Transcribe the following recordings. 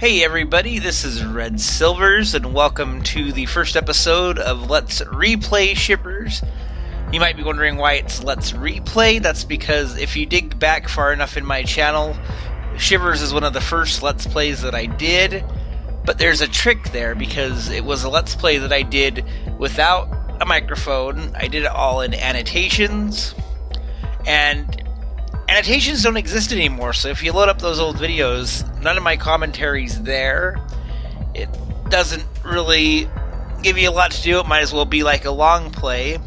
Hey everybody, this is Red Silvers, and welcome to the first episode of Let's Replay Shivers. You might be wondering why it's Let's Replay. That's because if you dig back far enough in my channel, Shivers is one of the first Let's Plays that I did. But there's a trick there, because it was a Let's Play that I did without a microphone. I did it all in annotations, and annotations don't exist anymore, so if you load up those old videos, none of my commentary's there. It doesn't really give you a lot to do. It might as well be like a long play.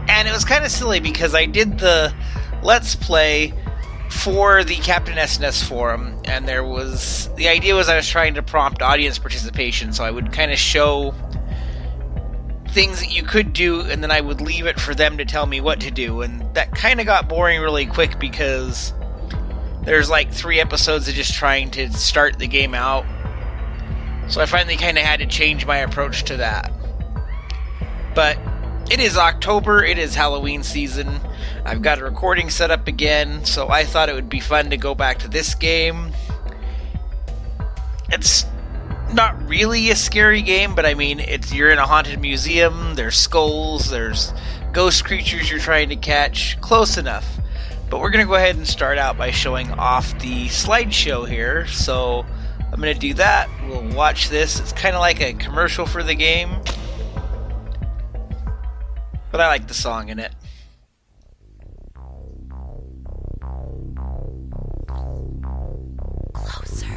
And it was kind of silly because I did the Let's Play for the Captain SNS forum, and the idea was I was trying to prompt audience participation, so I would kind of show things that you could do, and then I would leave it for them to tell me what to do, and that kind of got boring really quick because there's like 3 episodes of just trying to start the game out. So I finally kind of had to change my approach to that. But it is October, it is Halloween season, I've got a recording set up again, so I thought it would be fun to go back to this game. It's not really a scary game, but I mean, you're in a haunted museum, there's skulls, there's ghost creatures you're trying to catch, close enough. But we're going to go ahead and start out by showing off the slideshow here, so I'm going to do that. We'll watch this. It's kind of like a commercial for the game, but I like the song in it. Closer.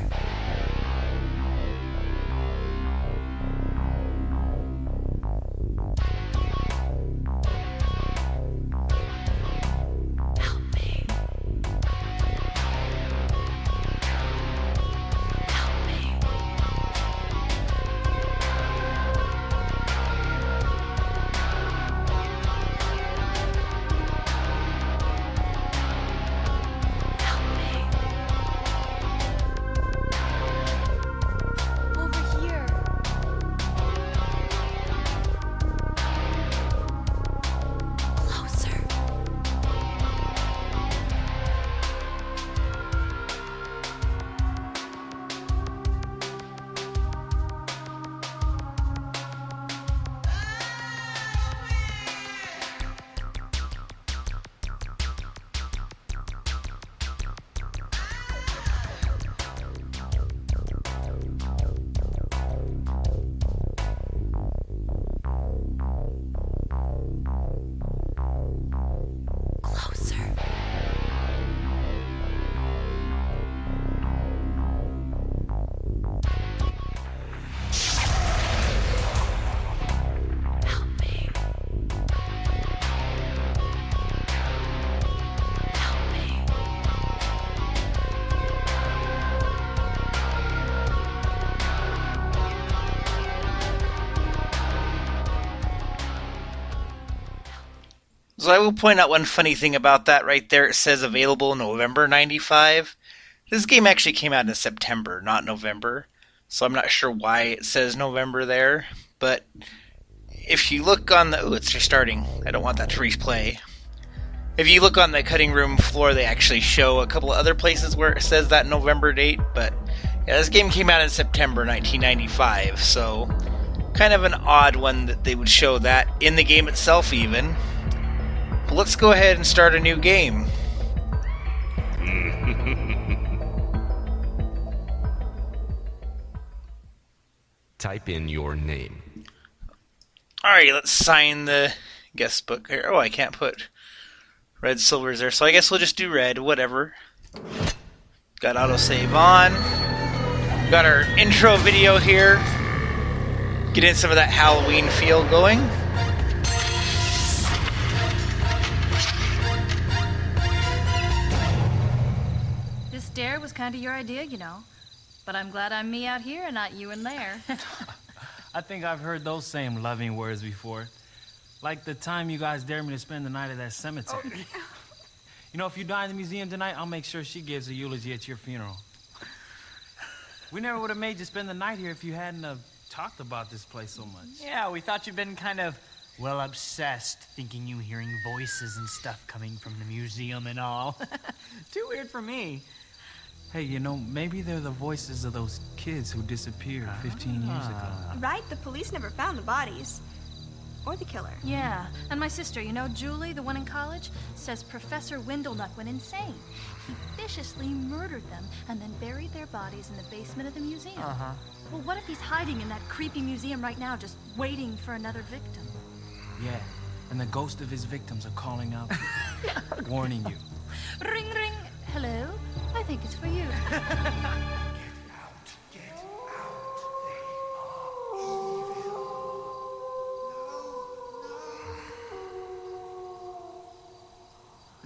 So I will point out one funny thing about that right there. It says available November 95. This game actually came out in September, not November. So I'm not sure why it says November there. But if you look on the... Ooh, it's restarting. I don't want that to replay. If you look on the cutting room floor, they actually show a couple of other places where it says that November date. But yeah, this game came out in September 1995. So kind of an odd one that they would show that in the game itself even. But let's go ahead and start a new game. Type in your name. Alright, let's sign the guest book here. Oh, I can't put Red Silvers there, so I guess we'll just do Red, whatever. Got autosave on. Got our intro video here. Getting some of that Halloween feel going. Dare was kind of your idea, you know. But I'm glad I'm me out here and not you in there. I think I've heard those same loving words before. Like the time you guys dared me to spend the night at that cemetery. Oh, yeah. You know, if you die in the museum tonight, I'll make sure she gives a eulogy at your funeral. We never would have made you spend the night here if you hadn't talked about this place so much. Yeah, we thought you'd been kind of, well, obsessed, thinking you hearing voices and stuff coming from the museum and all. Too weird for me. Hey, you know, maybe they're the voices of those kids who disappeared 15 years ago. Right, the police never found the bodies. Or the killer. Yeah, and my sister, you know, Julie, the one in college, says Professor Windlenut went insane. He viciously murdered them and then buried their bodies in the basement of the museum. Well, what if he's hiding in that creepy museum right now, just waiting for another victim? Yeah, and the ghost of his victims are calling out, warning you. Ring, ring. Hello? I think it's for you.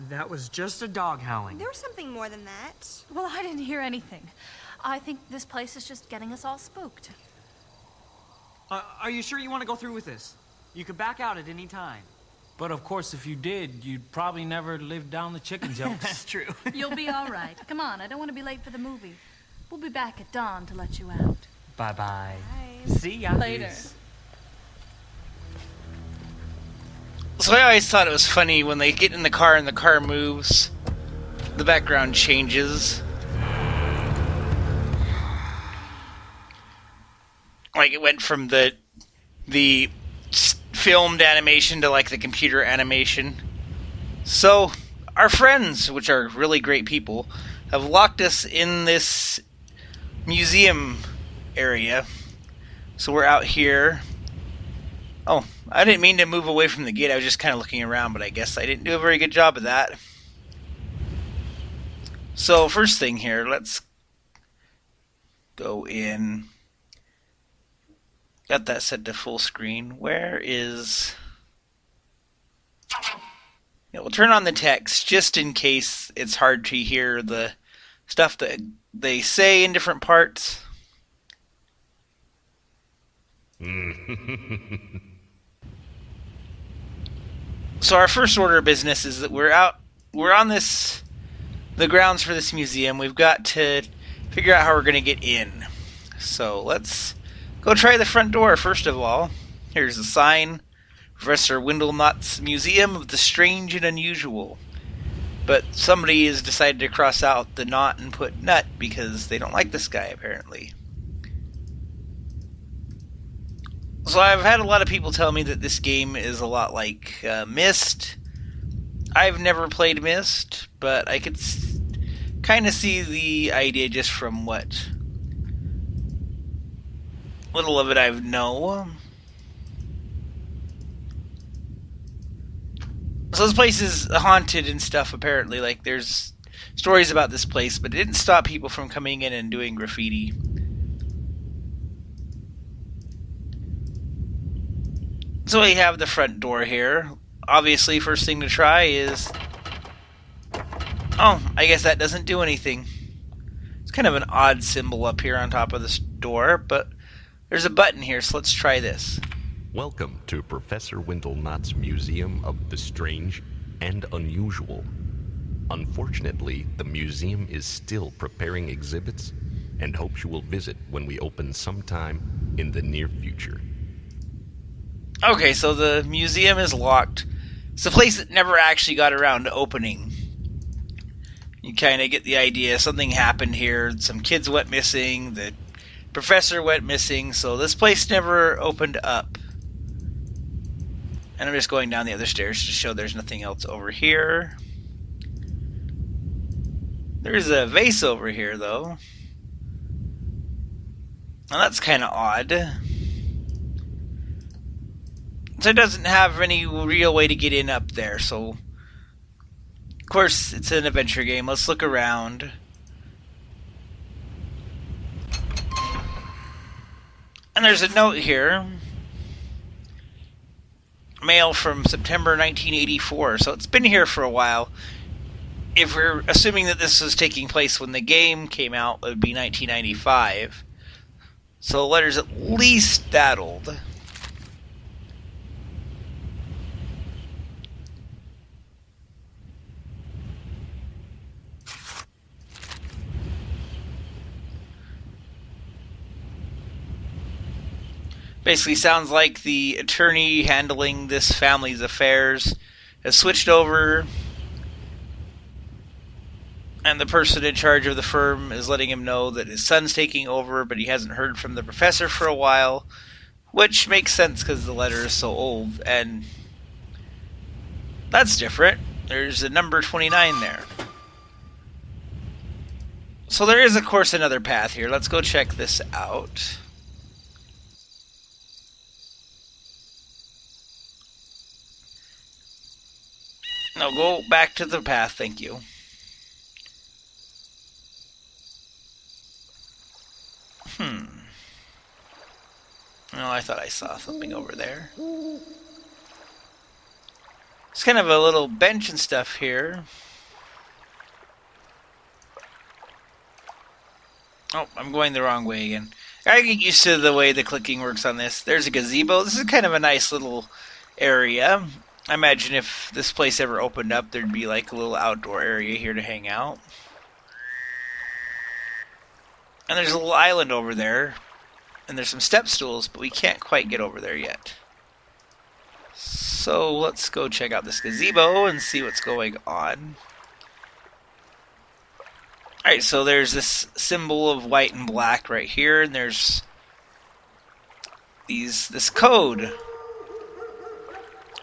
That was just a dog howling. There was something more than that. Well, I didn't hear anything. I think this place is just getting us all spooked. Are you sure you want to go through with this? You could back out at any time. But of course, if you did, you'd probably never live down the chicken jokes. That's true. You'll be all right. Come on, I don't want to be late for the movie. We'll be back at dawn to let you out. Bye-bye. Bye. See ya. Later. So I always thought it was funny when they get in the car and the car moves, the background changes. Like it went from the filmed animation to like the computer animation. So our friends, which are really great people, have locked us in this museum area. So we're out here. Oh, I didn't mean to move away from the gate. I was just kind of looking around, but I guess I didn't do a very good job of that. So first thing here, let's go in. Got that set to full screen. Where is... Yeah, we'll turn on the text just in case it's hard to hear the stuff that they say in different parts. So our first order of business is that we're on the grounds for this museum. We've got to figure out how we're going to get in. So let's go try the front door first of all. Here's the sign. Professor Windlenut's Museum of the Strange and Unusual. But somebody has decided to cross out the knot and put nut because they don't like this guy apparently. So I've had a lot of people tell me that this game is a lot like Myst. I've never played Myst, but I could kind of see the idea just from what little of it I know. So this place is haunted and stuff apparently. Like there's stories about this place, but it didn't stop people from coming in and doing graffiti. So we have the front door here. Obviously, first thing to try is... Oh, I guess that doesn't do anything. It's kind of an odd symbol up here on top of this door, but there's a button here, so let's try this. Welcome to Professor Windlenut's Museum of the Strange and Unusual. Unfortunately, the museum is still preparing exhibits and hopes you will visit when we open sometime in the near future. Okay, so the museum is locked. It's a place that never actually got around to opening. You kind of get the idea. Something happened here. Some kids went missing. The professor went missing. So this place never opened up. And I'm just going down the other stairs to show there's nothing else over here. There's a vase over here, though. Now that's kind of odd. So it doesn't have any real way to get in up there, so... Of course, it's an adventure game. Let's look around. And there's a note here. Mail from September 1984, so it's been here for a while. If we're assuming that this was taking place when the game came out, it would be 1995. So the letter's at least that old. Basically sounds like the attorney handling this family's affairs has switched over And the person in charge of the firm is letting him know that his son's taking over, but he hasn't heard from the professor for a while, which makes sense because the letter is so old, and that's different. There's a number 29 there. So there is, of course, another path here. Let's go check this out. No, go back to the path, thank you. Oh, I thought I saw something over there. It's kind of a little bench and stuff here. Oh, I'm going the wrong way again. I get used to the way the clicking works on this. There's a gazebo. This is kind of a nice little area. I imagine if this place ever opened up, there'd be like a little outdoor area here to hang out. And there's a little island over there. And there's some step stools, but we can't quite get over there yet. So let's go check out this gazebo and see what's going on. Alright, so there's this symbol of white and black right here, and there's this code.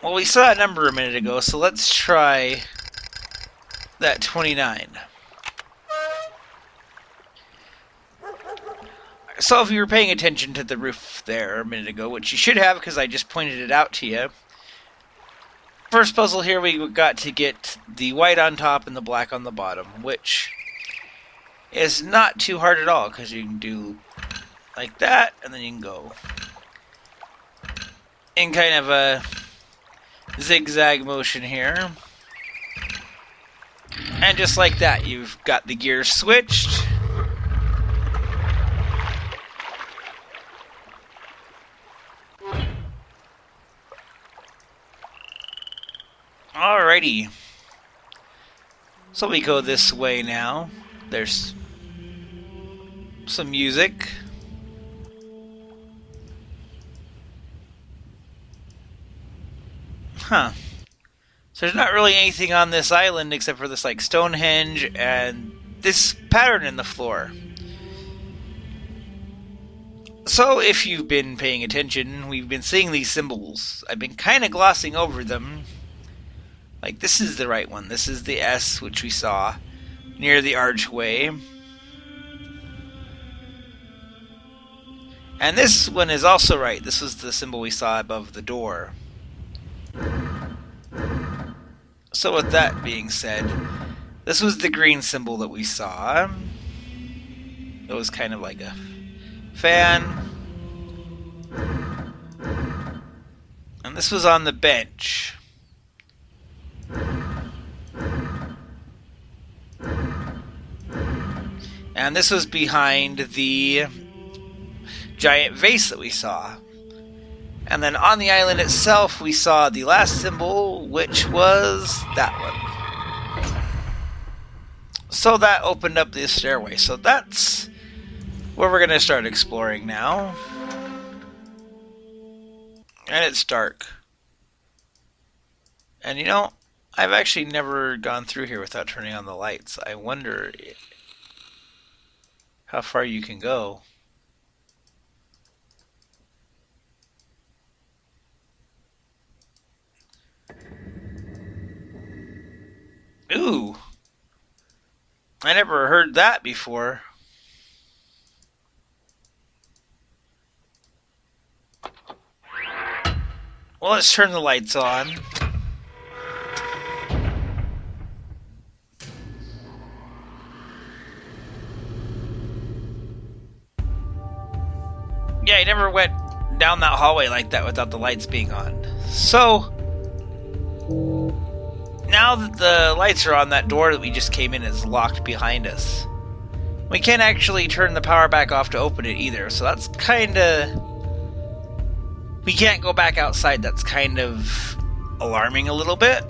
Well, we saw a number a minute ago, so let's try that 29. So if you were paying attention to the roof there a minute ago, which you should have because I just pointed it out to you. First puzzle here, we got to get the white on top and the black on the bottom, which is not too hard at all because you can do like that, and then you can go in kind of a zigzag motion here. And just like that, you've got the gears switched. Alrighty. So we go this way now. There's some music. Huh. So there's not really anything on this island except for this like Stonehenge and this pattern in the floor. So if you've been paying attention, we've been seeing these symbols. I've been kind of glossing over them. Like, this is the right one. This is the S, which we saw near the archway. And this one is also right. This was the symbol we saw above the door. So with that being said, this was the green symbol that we saw. It was kind of like a fan. And this was on the bench. And this was behind the giant vase that we saw. And then on the island itself, we saw the last symbol, which was that one. So that opened up this stairway. So that's where we're going to start exploring now. And it's dark. And you know, I've actually never gone through here without turning on the lights. I wonder how far you can go. Ooh! I never heard that before. Well, let's turn the lights on. Yeah, I never went down that hallway like that without the lights being on. So, now that the lights are on, that door that we just came in is locked behind us. We can't actually turn the power back off to open it either, so that's kinda... We can't go back outside, that's kind of alarming a little bit.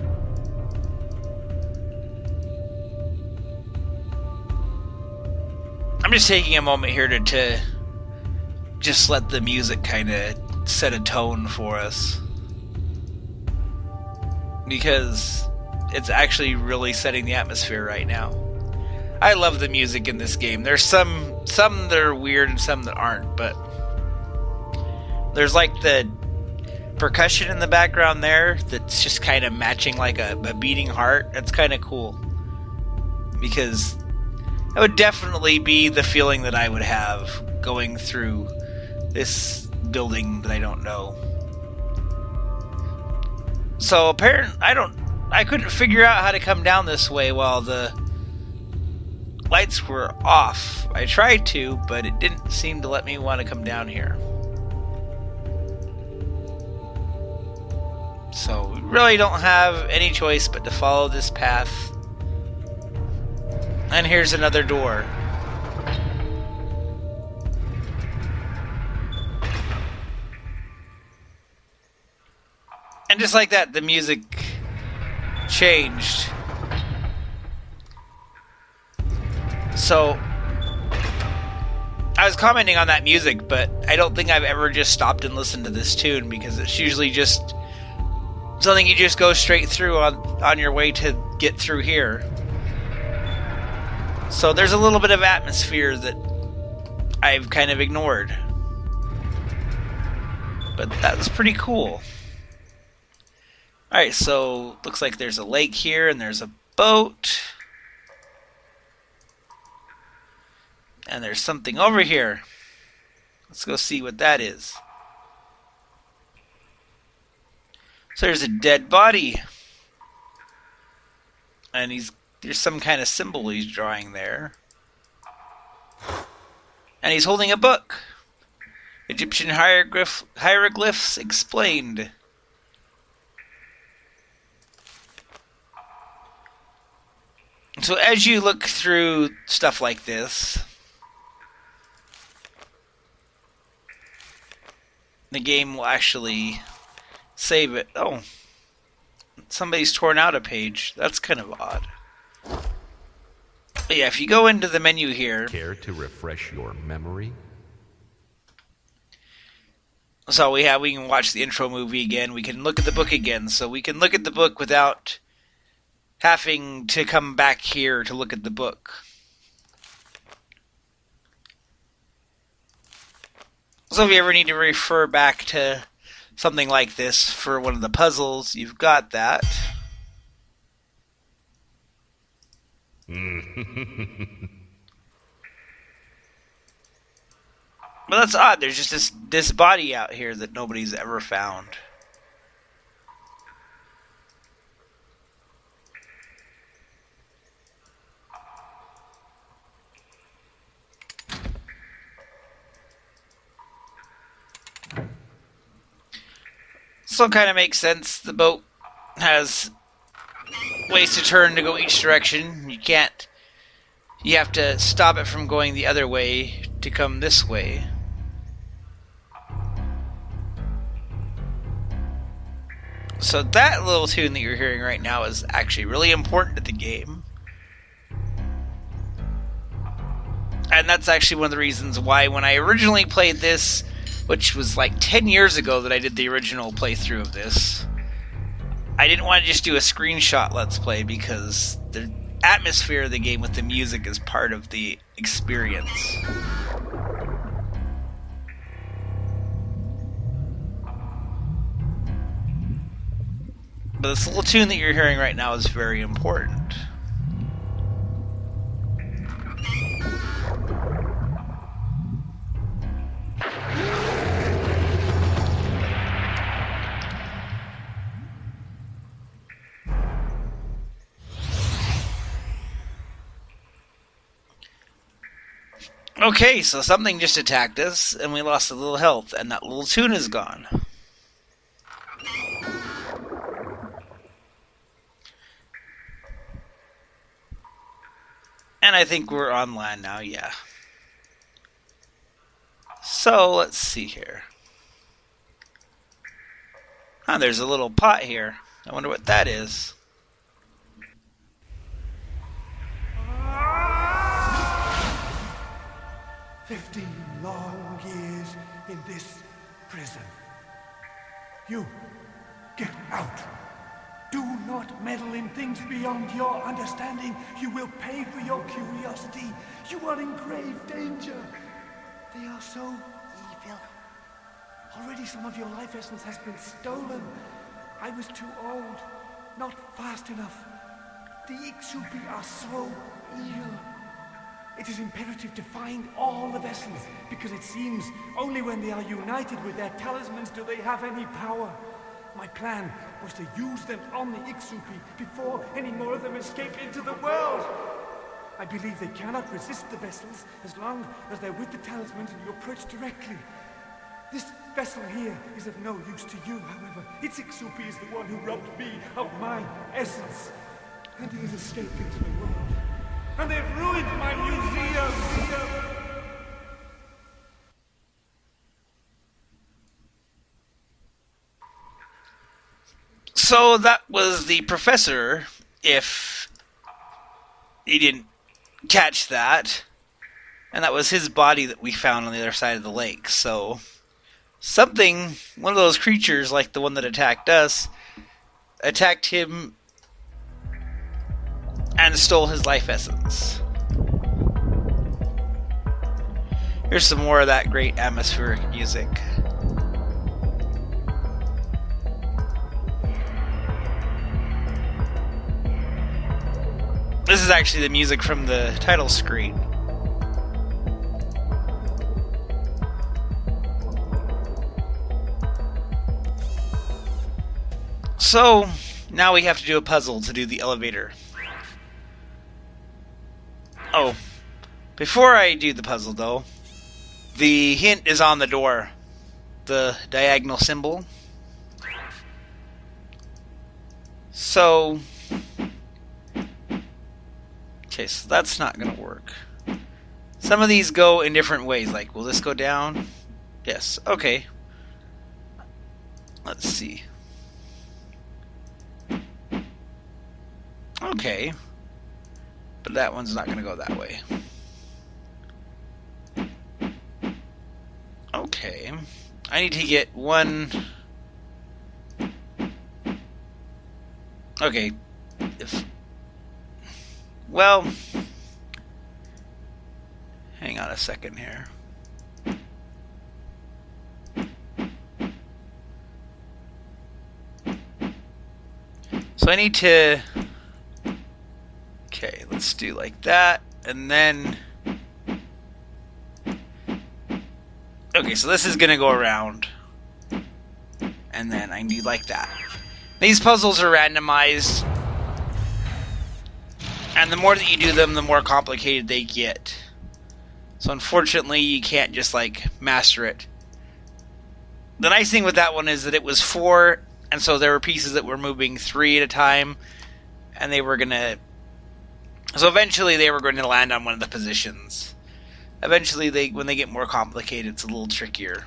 I'm just taking a moment here to just let the music kind of set a tone for us. Because it's actually really setting the atmosphere right now. I love the music in this game. There's some that are weird and some that aren't, but there's like the percussion in the background there that's just kind of matching like a beating heart. That's kind of cool, because that would definitely be the feeling that I would have going through this building that I don't know. So I couldn't figure out how to come down this way while the lights were off. I tried to, but it didn't seem to let me want to come down here. So we really don't have any choice but to follow this path. And here's another door. And just like that, the music changed. So I was commenting on that music, but I don't think I've ever just stopped and listened to this tune, because it's usually just something you just go straight through on your way to get through here. So there's a little bit of atmosphere that I've kind of ignored. But that's pretty cool. Alright, so looks like there's a lake here and there's a boat. And there's something over here. Let's go see what that is. So there's a dead body. And there's some kind of symbol he's drawing there. And he's holding a book. Egyptian hieroglyphs explained. So as you look through stuff like this, the game will actually save it. Oh, somebody's torn out a page. That's kind of odd. But yeah, if you go into the menu here... Care to refresh your memory? So we can watch the intro movie again. We can look at the book again. So we can look at the book without having to come back here to look at the book. So if you ever need to refer back to something like this for one of the puzzles, you've got that. But that's odd. There's just this body out here that nobody's ever found. So kind of makes sense. The boat has ways to turn to go each direction. You have to stop it from going the other way to come this way. So that little tune that you're hearing right now is actually really important to the game. And that's actually one of the reasons why when I originally played this, which was like 10 years ago that I did the original playthrough of this, I didn't want to just do a screenshot Let's Play, because the atmosphere of the game with the music is part of the experience. But this little tune that you're hearing right now is very important. Okay, so something just attacked us, and we lost a little health, and that little tune is gone. And I think we're on land now, yeah. So, let's see here. There's a little pot here. I wonder what that is. "15 long years in this prison. You, get out. Do not meddle in things beyond your understanding. You will pay for your curiosity. You are in grave danger. They are so evil. Already some of your life essence has been stolen. I was too old, not fast enough. The Ixupi are so evil. It is imperative to find all the vessels, because it seems only when they are united with their talismans do they have any power. My plan was to use them on the Ixupi before any more of them escape into the world. I believe they cannot resist the vessels as long as they're with the talismans and you approach directly. This vessel here is of no use to you, however. Its Ixupi is the one who robbed me of my essence. And he has escaped into the world. And they've ruined my museum! So that was the professor, if you didn't catch that. And that was his body that we found on the other side of the lake. So something, one of those creatures like the one that attacked us, attacked him and stole his life essence. Here's some more of that great atmospheric music. This is actually the music from the title screen. So, now we have to do a puzzle to do the elevator. Oh, before I do the puzzle though, the hint is on the door. The diagonal symbol. So, okay, so that's not going to work. Some of these go in different ways. Like, will this go down? Yes. Okay. Let's see. Okay. But that one's not going to go that way. Okay. I need to get one... Okay. Well... Hang on a second here. So I need to... Okay, let's do like that, and then... Okay, so this is gonna go around. And then I need like that. These puzzles are randomized. And the more that you do them, the more complicated they get. So unfortunately, you can't just like master it. The nice thing with that one is that it was 4, and so there were pieces that were moving 3 at a time, and they were gonna... So eventually they were going to land on one of the positions. Eventually, when they get more complicated, it's a little trickier.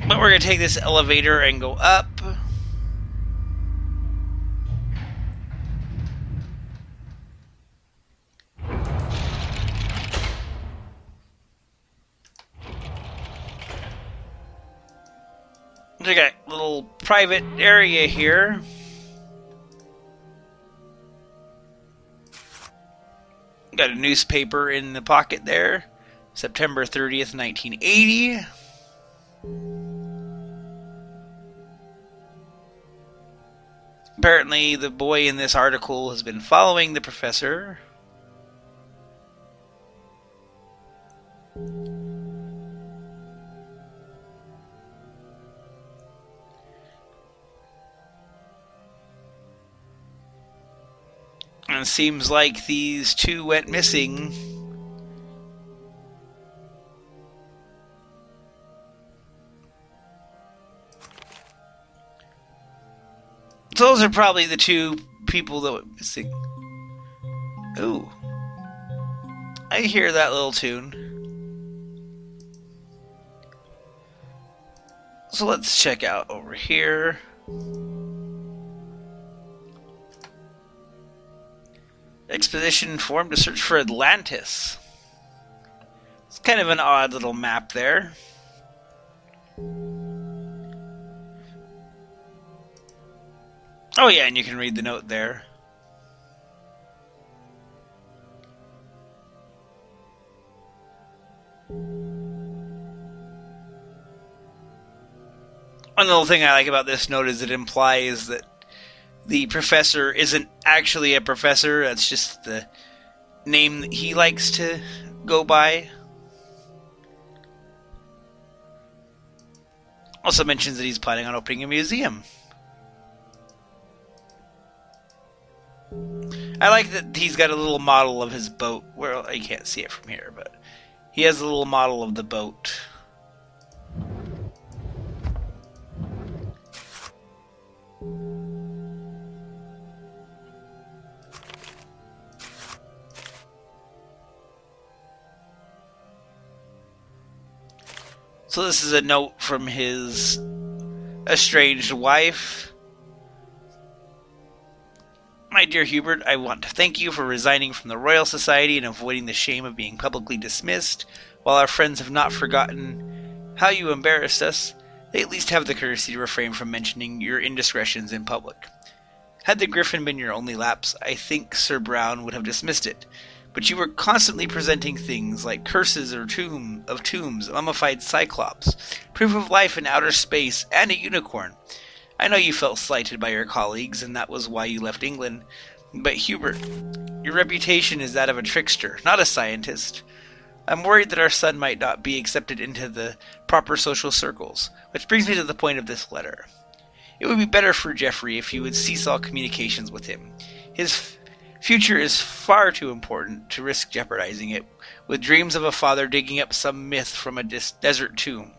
But we're going to take this elevator and go up. We got a little private area here. Got a newspaper in the pocket there. September 30th, 1980. Apparently, the boy in this article has been following the professor. And it seems like these two went missing. So those are probably the two people that went missing. Ooh. I hear that little tune. So let's check out over here. Expedition formed to search for Atlantis. It's kind of an odd little map there. Oh yeah, and you can read the note there. One little thing I like about this note is it implies that the professor isn't actually a professor. That's just the name that he likes to go by. Also mentions that he's planning on opening a museum. I like that he's got a little model of his boat. Well, you can't see it from here, but he has a little model of the boat. So this is a note from his estranged wife. My dear Hubert, I want to thank you for resigning from the Royal Society and avoiding the shame of being publicly dismissed. While our friends have not forgotten how you embarrassed us, they at least have the courtesy to refrain from mentioning your indiscretions in public. Had the Griffin been your only lapse, I think Sir Brown would have dismissed it. But you were constantly presenting things like curses or tombs, mummified cyclops, proof of life in outer space, and a unicorn. I know you felt slighted by your colleagues, and that was why you left England. But Hubert, your reputation is that of a trickster, not a scientist. I'm worried that our son might not be accepted into the proper social circles, which brings me to the point of this letter. It would be better for Geoffrey if you would cease all communications with him. His future is far too important to risk jeopardizing it with dreams of a father digging up some myth from a desert tomb.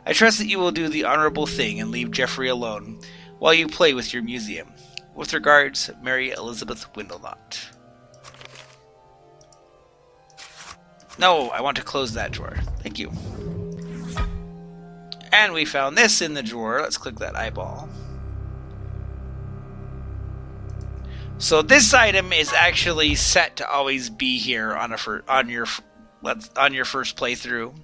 I trust that you will do the honorable thing and leave Geoffrey alone while you play with your museum. With regards, Mary Elizabeth Windlenot. No, I want to close that drawer. Thank you. And we found this in the drawer. Let's click that eyeball. So this item is actually set to always be here on your first playthrough.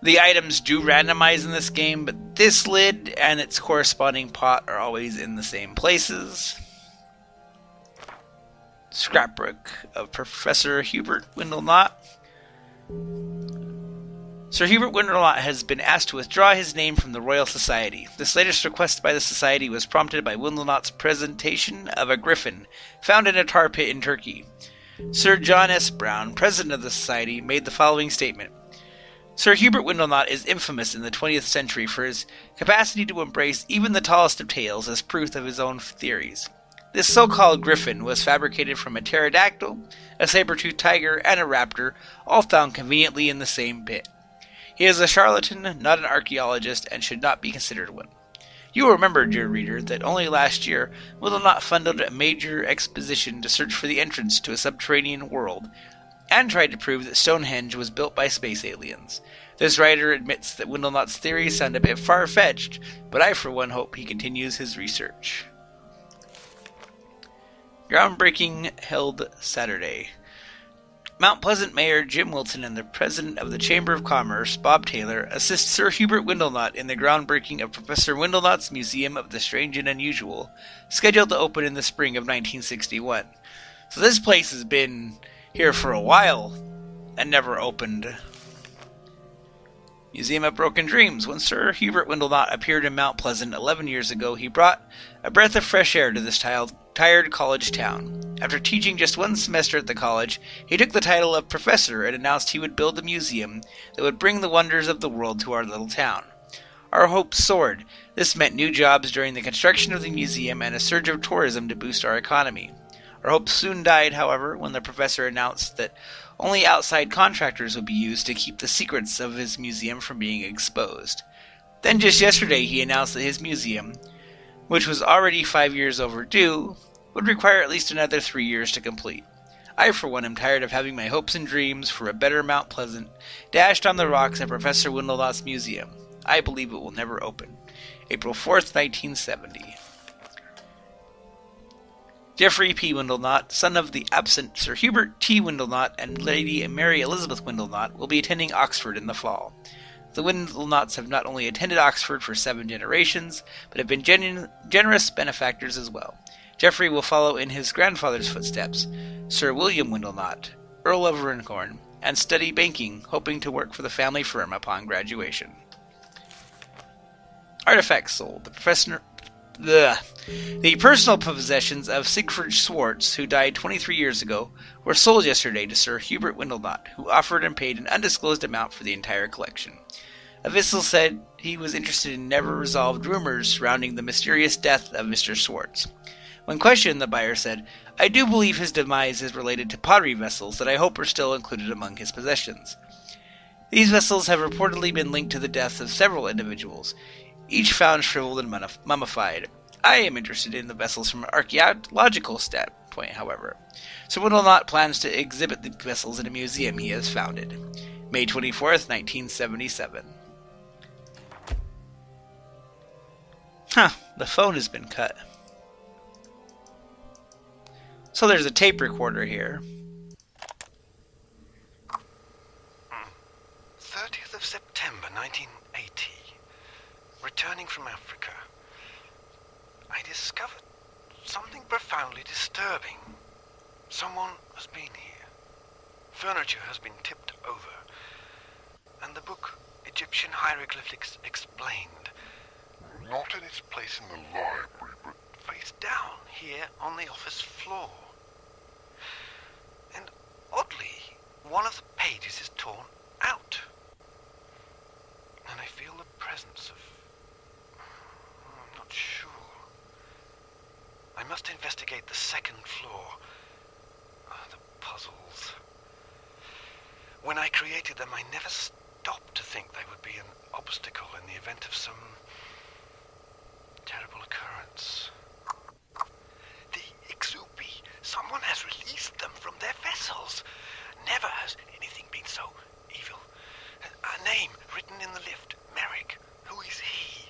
The items do randomize in this game, but this lid and its corresponding pot are always in the same places. Scrapbook of Professor Hubert Windlenot. Sir Hubert Windlenot has been asked to withdraw his name from the Royal Society. This latest request by the Society was prompted by Windlenot's presentation of a griffin found in a tar pit in Turkey. Sir John S. Brown, president of the Society, made the following statement. Sir Hubert Windlenot is infamous in the 20th century for his capacity to embrace even the tallest of tales as proof of his own theories. This so-called griffin was fabricated from a pterodactyl, a saber-toothed tiger, and a raptor, all found conveniently in the same pit. He is a charlatan, not an archaeologist, and should not be considered one. You will remember, dear reader, that only last year Windlenot funded a major expedition to search for the entrance to a subterranean world, and tried to prove that Stonehenge was built by space aliens. This writer admits that Windlenot's theories sound a bit far-fetched, but I for one hope he continues his research. Groundbreaking held Saturday. Mount Pleasant Mayor Jim Wilton and the President of the Chamber of Commerce, Bob Taylor, assist Sir Hubert Windlenot in the groundbreaking of Professor Windlenot's Museum of the Strange and Unusual, scheduled to open in the spring of 1961. So this place has been here for a while and never opened. Museum of Broken Dreams. When Sir Hubert Windlenot appeared in Mount Pleasant 11 years ago, he brought a breath of fresh air to this tired college town. After teaching just one semester at the college, he took the title of professor and announced he would build a museum that would bring the wonders of the world to our little town. Our hopes soared. This meant new jobs during the construction of the museum and a surge of tourism to boost our economy. Our hopes soon died, however, when the professor announced that only outside contractors would be used to keep the secrets of his museum from being exposed. Then just yesterday he announced that his museum, which was already 5 years overdue, would require at least another 3 years to complete. I, for one, am tired of having my hopes and dreams for a better Mount Pleasant dashed on the rocks at Professor Windlenot's museum. I believe it will never open. April 4th, 1970. Geoffrey P. Windlenot, son of the absent Sir Hubert T. Windlenot and Lady Mary Elizabeth Windlenot, will be attending Oxford in the fall. The Windleknots have not only attended Oxford for 7 generations, but have been generous benefactors as well. Geoffrey will follow in his grandfather's footsteps, Sir William Windleknot, Earl of Runcorn, and study banking, hoping to work for the family firm upon graduation. Artifacts sold. The personal possessions of Siegfried Schwartz, who died 23 years ago, were sold yesterday to Sir Hubert Windleknot, who offered and paid an undisclosed amount for the entire collection. A vessel said he was interested in never-resolved rumors surrounding the mysterious death of Mr. Schwartz. When questioned, the buyer said, "I do believe his demise is related to pottery vessels that I hope are still included among his possessions. These vessels have reportedly been linked to the deaths of several individuals, each found shriveled and mummified. I am interested in the vessels from an archaeological standpoint, however. Sir Windleknot plans to exhibit the vessels in a museum he has founded. May 24th, 1977. The phone has been cut. So there's a tape recorder here. 30th of September, 1980. Returning from Africa, I discovered something profoundly disturbing. Someone has been here. Furniture has been tipped over. And the book, Egyptian Hieroglyphics Explained, not in its place in the library, but face down here on the office floor. And oddly, one of the pages is torn out. And I feel the presence of... I'm not sure. I must investigate the second floor. The puzzles. When I created them, I never stopped to think they would be an obstacle in the event of some terrible occurrence. The Ixupi. Someone has released them from their vessels. Never has anything been so evil. A name written in the lift. Merrick. Who is he?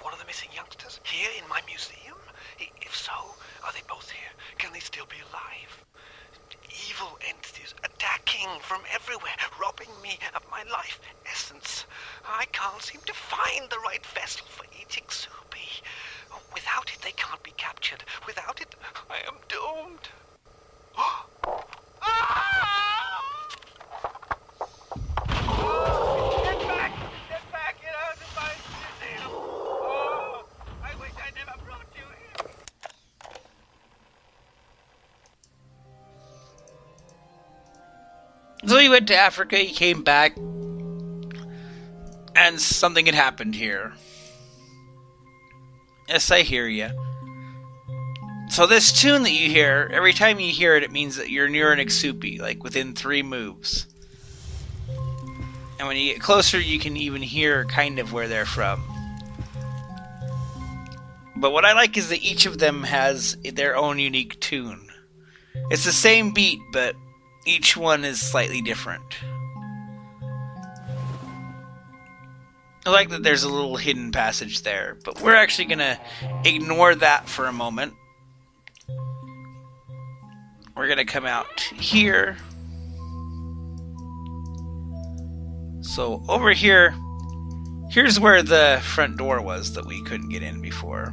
One of the missing youngsters? Here in my museum? If so, are they both here? Can they still be alive? Evil entities attacking from everywhere, robbing me of my life essence. I can't seem to find the right vessel for each Ixupi. Without it, they can't be captured. Without it, I am doomed. Get back! Get back! Get out of my museum! Oh, I wish I never brought you here. So he went to Africa, he came back, and something had happened here. Yes, I hear you. So this tune that you hear, every time you hear it, it means that you're near an Ixupi, like within 3 moves. And when you get closer, you can even hear kind of where they're from. But what I like is that each of them has their own unique tune. It's the same beat, but each one is slightly different. I like that there's a little hidden passage there, but we're actually going to ignore that for a moment. We're going to come out here. So over here, here's where the front door was that we couldn't get in before.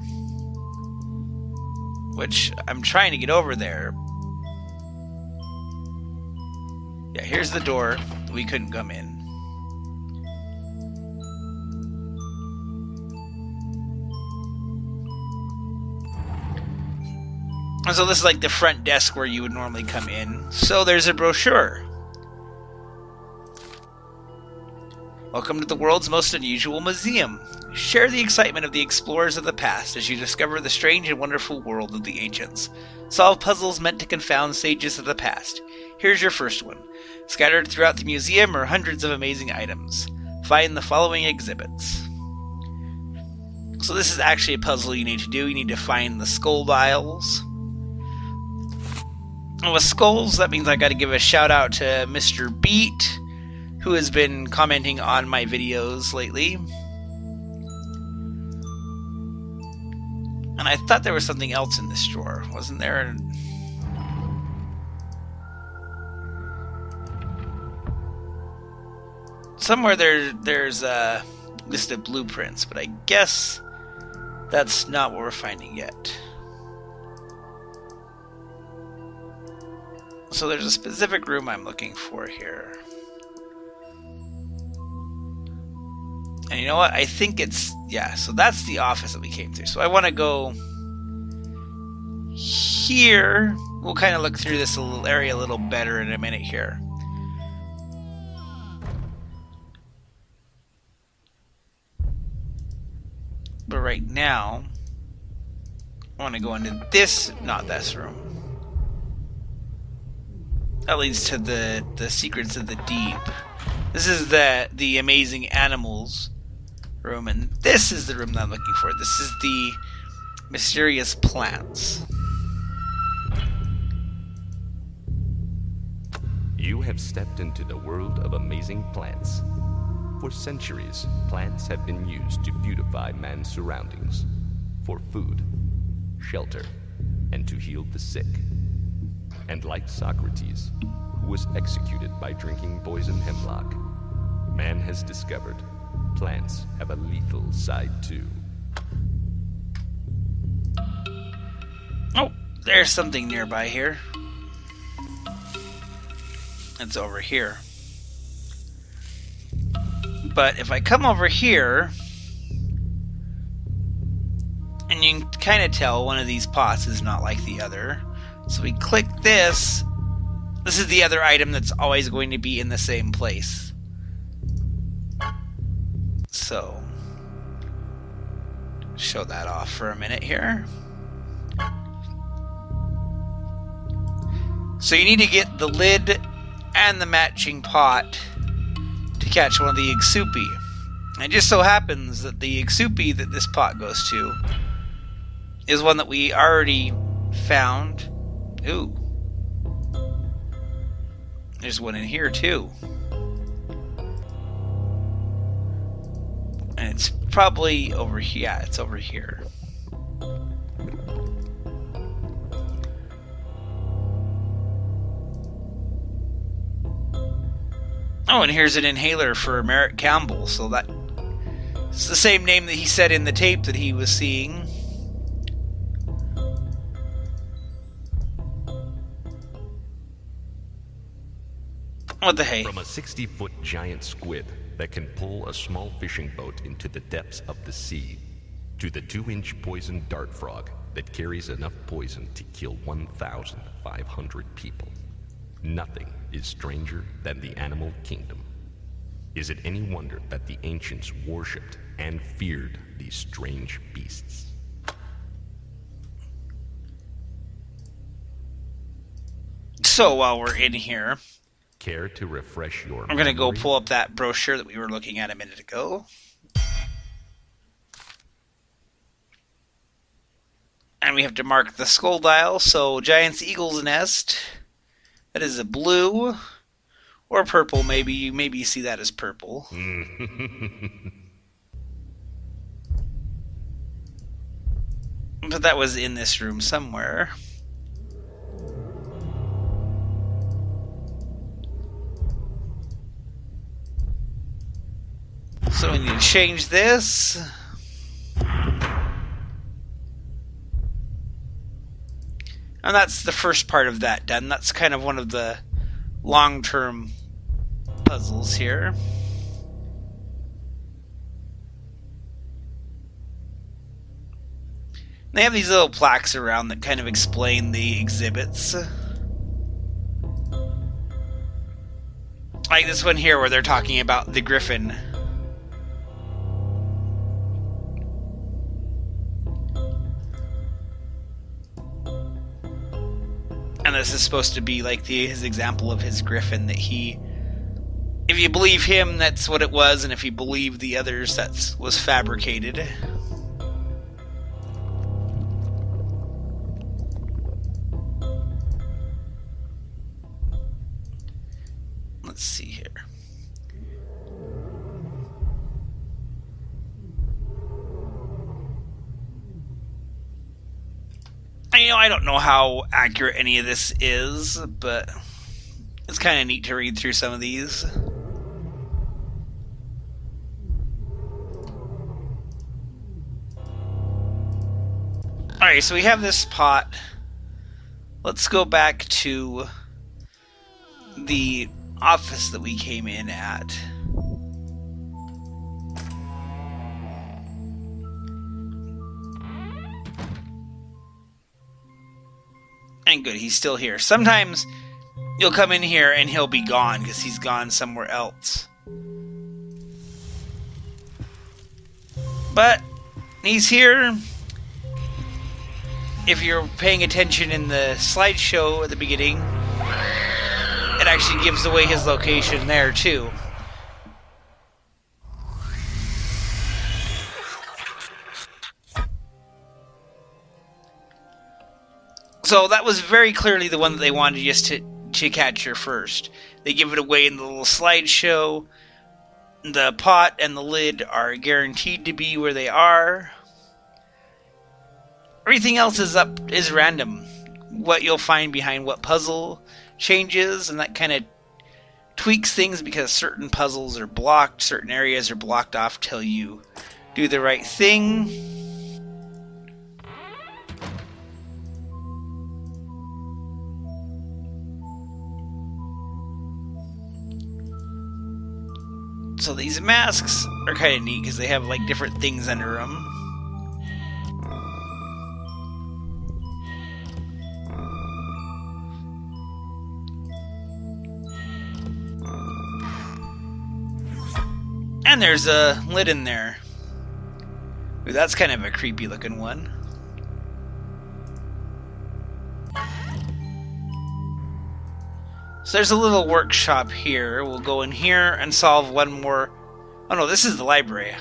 Which, I'm trying to get over there. Yeah, here's the door. We couldn't come in. And so this is like the front desk where you would normally come in. So there's a brochure. Welcome to the world's most unusual museum. Share the excitement of the explorers of the past as you discover the strange and wonderful world of the ancients. Solve puzzles meant to confound sages of the past. Here's your first one. Scattered throughout the museum are hundreds of amazing items. Find the following exhibits. So this is actually a puzzle you need to do. You need to find the skull dials. And with skulls, that means I got to give a shout out to Mr. Beat, who has been commenting on my videos lately. And I thought there was something else in this drawer. Wasn't there? somewhere there's a list of blueprints, but I guess that's not what we're finding yet. So there's a specific room I'm looking for here. And you know what? I think it's... yeah, so that's the office that we came through. So I want to go here. We'll kind of look through this little area a little better in a minute here. But right now, I want to go into this, not this room. That leads to the secrets of the deep. This is the amazing animals room, and this is the room that I'm looking for. This is the mysterious plants. You have stepped into the world of amazing plants. For centuries, plants have been used to beautify man's surroundings, for food, shelter, and to heal the sick. And like Socrates, who was executed by drinking poison hemlock, man has discovered plants have a lethal side too. Oh, there's something nearby here. It's over here. But if I come over here, and you can kind of tell one of these pots is not like the other. So we click this. This is the other item that's always going to be in the same place. So, show that off for a minute here. So you need to get the lid and the matching pot to catch one of the Exupi. And it just so happens that the Exupi that this pot goes to is one that we already found. Ooh. There's one in here too. And it's probably over here. Yeah, it's over here. Oh, and here's an inhaler for Merritt Campbell. So that it's the same name that he said in the tape that he was seeing. What the hey? From a 60-foot giant squid that can pull a small fishing boat into the depths of the sea, to the 2-inch poison dart frog that carries enough poison to kill 1,500 people. Nothing is stranger than the animal kingdom. Is it any wonder that the ancients worshipped and feared these strange beasts? So while we're in here, care to refresh your I'm going to go memory? pull up that brochure that we were looking at a minute ago. And we have to mark the skull dial. So Giant's Eagle's Nest. That is a blue or purple, maybe. You maybe see that as purple. But that was in this room somewhere. So we need to change this. And that's the first part of that done. That's kind of one of the long-term puzzles here. They have these little plaques around that kind of explain the exhibits. Like this one here where they're talking about the griffin. And this is supposed to be like his example of his griffin that he... If you believe him, that's what it was, and if you believe the others, that was fabricated. Let's see here. I don't know how accurate any of this is, but it's kind of neat to read through some of these. Alright, so we have this pot. Let's go back to the office that we came in at. And good, he's still here. Sometimes you'll come in here and he'll be gone because he's gone somewhere else. But he's here. If you're paying attention in the slideshow at the beginning, it actually gives away his location there too. So that was very clearly the one that they wanted just to capture first. They give it away in the little slideshow. The pot and the lid are guaranteed to be where they are. Everything else is random. What you'll find behind what puzzle changes, and that kind of tweaks things because certain puzzles are blocked, certain areas are blocked off till you do the right thing. So these masks are kind of neat because they have like different things under them. And there's a lid in there. Ooh, that's kind of a creepy looking one. So there's a little workshop here. We'll go in here and solve one more. Oh no, this is the library.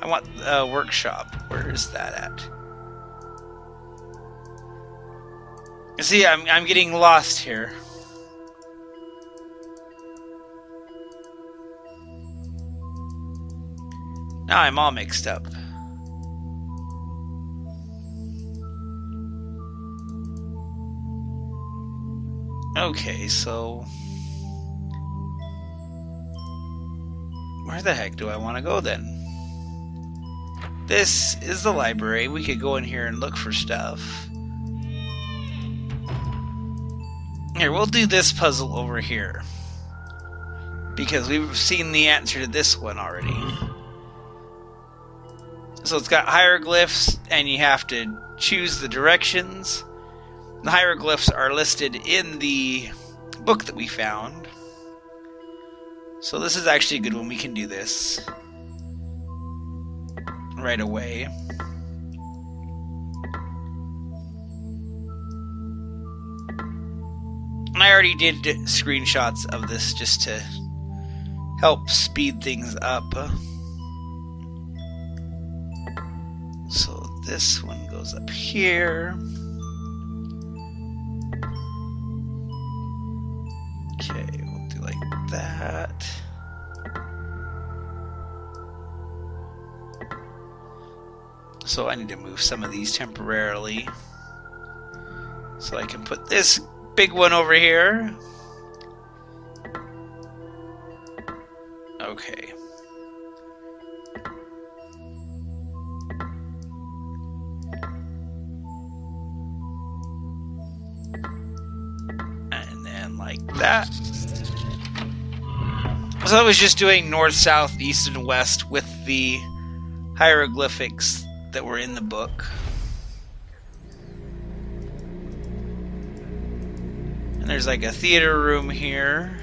I want a workshop. Where is that at? See, I'm getting lost here. Now I'm all mixed up. Okay, so where the heck do I want to go then? This is the library. We could go in here and look for stuff. Here, we'll do this puzzle over here, because we've seen the answer to this one already. So it's got hieroglyphs, and you have to choose the directions. The hieroglyphs are listed in the book that we found. So this is actually a good one. We can do this right away. And I already did screenshots of this just to help speed things up. So this one goes up here. Okay, we'll do like that. So I need to move some of these temporarily, so I can put this big one over here. Okay. And then like that. So I was just doing north, south, east, and west with the hieroglyphics that were in the book. And there's like a theater room here.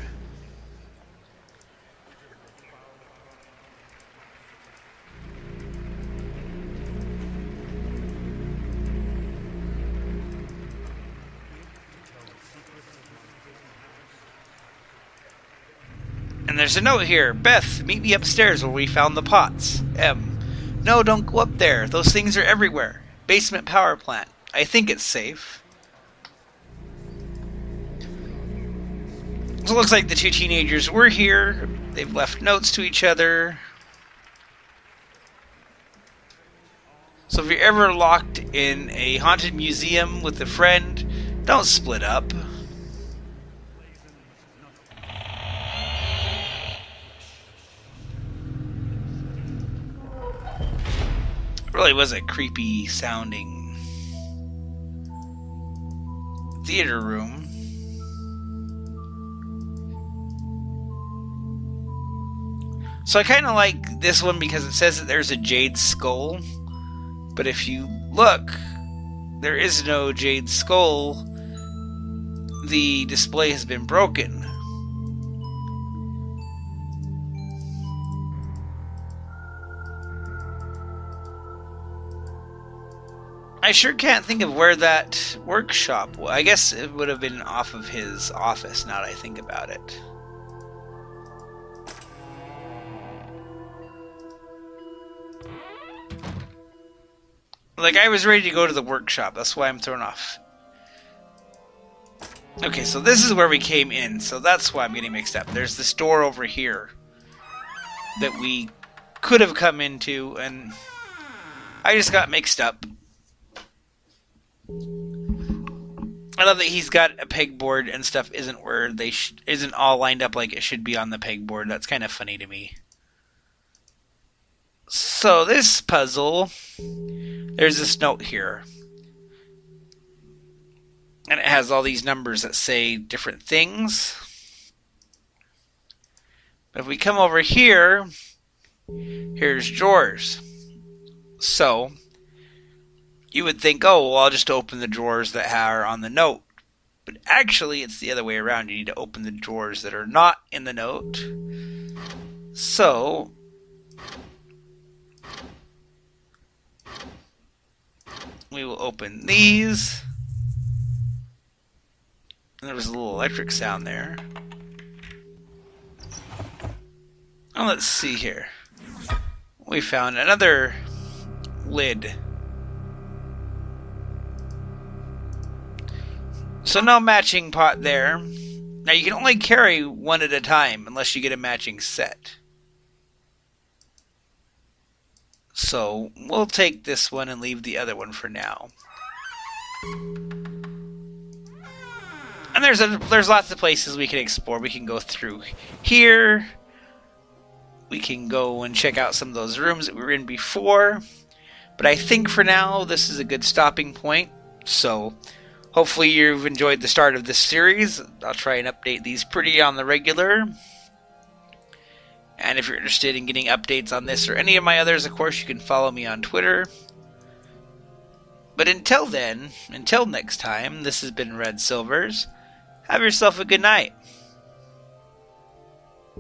And there's a note here. Beth, meet me upstairs where we found the pots. M. No, don't go up there. Those things are everywhere. Basement power plant. I think it's safe. So it looks like the two teenagers were here. They've left notes to each other. So if you're ever locked in a haunted museum with a friend, don't split up. Really was a creepy sounding theater room. So I kind of like this one because it says that there's a jade skull. But if you look, there is no jade skull. The display has been broken. I sure can't think of where that workshop was. I guess it would have been off of his office, now that I think about it. Like, I was ready to go to the workshop. That's why I'm thrown off. Okay, so this is where we came in. So that's why I'm getting mixed up. There's this door over here that we could have come into, and I just got mixed up. I love that he's got a pegboard and stuff isn't where they isn't all lined up like it should be on the pegboard. That's kind of funny to me. So this puzzle, there's this note here. And it has all these numbers that say different things. But if we come over here, here's drawers. So you would think, oh, well, I'll just open the drawers that are on the note. But actually, it's the other way around. You need to open the drawers that are not in the note. So we will open these. And there was a little electric sound there. Oh, let's see here. We found another lid. So no matching pot there. Now you can only carry one at a time unless you get a matching set. So we'll take this one and leave the other one for now. And there's lots of places we can explore. We can go through here. We can go and check out some of those rooms that we were in before. But I think for now this is a good stopping point. So hopefully you've enjoyed the start of this series. I'll try and update these pretty on the regular. And if you're interested in getting updates on this or any of my others, of course, you can follow me on Twitter. But until then, until next time, this has been Red Silvers. Have yourself a good night.